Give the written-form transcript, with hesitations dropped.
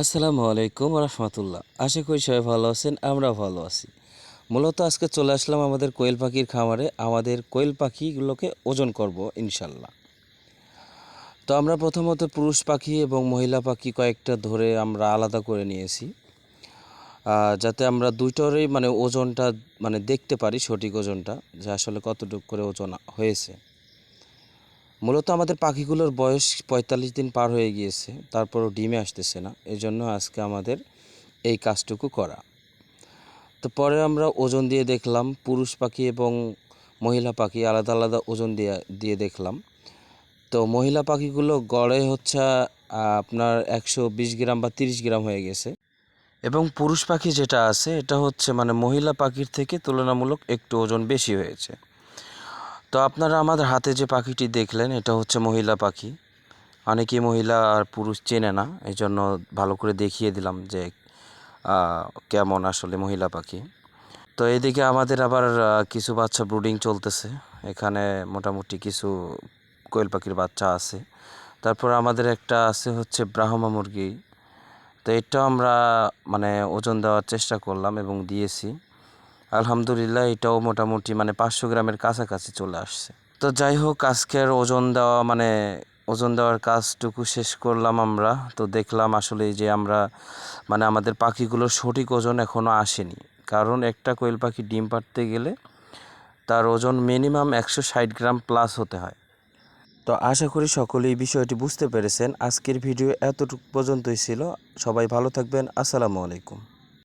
আসসালামু আলাইকুম রহমতুল্লাহ। আশা করি সবাই ভালো আছেন, আমরাও ভালো আছি। মূলত আজকে চলে আসলাম আমাদের কোয়েল পাখির খামারে। আমাদের কোয়েল পাখিগুলোকে ওজন করব ইনশাল্লাহ। তো আমরা প্রথমত পুরুষ পাখি এবং মহিলা পাখি কয়েকটা ধরে আমরা আলাদা করে নিয়েছি, যাতে আমরা দুইটারই ওজনটা দেখতে পারি, সঠিক ওজনটা যে আসলে কতটুকু করে ওজন হয়েছে। মূলত আমাদের পাখিগুলোর বয়স ৪৫ দিন পার হয়ে গিয়েছে, তারপরও ডিমে আসতেছে না। এই জন্য আজকে আমাদের এই কাজটুকু করা। তো পরে আমরা ওজন দিয়ে দেখলাম পুরুষ পাখি এবং মহিলা পাখি আলাদা আলাদা ওজন দিয়ে দিয়ে দেখলাম। তো মহিলা পাখিগুলো গড়ে হচ্ছে আপনার ১২০ গ্রাম বা ৩০ গ্রাম হয়ে গেছে, এবং পুরুষ পাখি যেটা আছে এটা হচ্ছে মহিলা পাখির থেকে তুলনামূলক একটু ওজন বেশি হয়েছে। তো আপনারা আমাদের হাতে যে পাখিটি দেখলেন এটা হচ্ছে মহিলা পাখি। অনেকেই মহিলা আর পুরুষ চেনে না, এই জন্য ভালো করে দেখিয়ে দিলাম যে কেমন আসলে মহিলা পাখি। তো এদিকে আমাদের আবার কিছু বাচ্চা ব্রুডিং চলতেছে। এখানে মোটামুটি কিছু কোয়েল পাখির বাচ্চা আছে। তারপর আমাদের একটা আছে হচ্ছে ব্রাহ্মা মুরগি। তো এটাও আমরা ওজন দেওয়ার চেষ্টা করলাম এবং দিয়েছি। আলহামদুলিল্লাহ এটাও মোটামুটি ৫০০ গ্রামের কাছাকাছি চলে আসছে। তো যাই হোক, আজকের ওজন দেওয়ার কাজটুকু শেষ করলাম আমরা। তো দেখলাম আসলে যে আমরা আমাদের পাখিগুলোর সঠিক ওজন এখনও আসেনি, কারণ একটা কোয়েল পাখি ডিম পাড়তে গেলে তার ওজন মিনিমাম ১৬০ গ্রাম প্লাস হতে হয়। তো আশা করি সকলেই বিষয়টি বুঝতে পেরেছেন। আজকের ভিডিও এতটুকু পর্যন্তই ছিল। সবাই ভালো থাকবেন। আসসালামু আলাইকুম।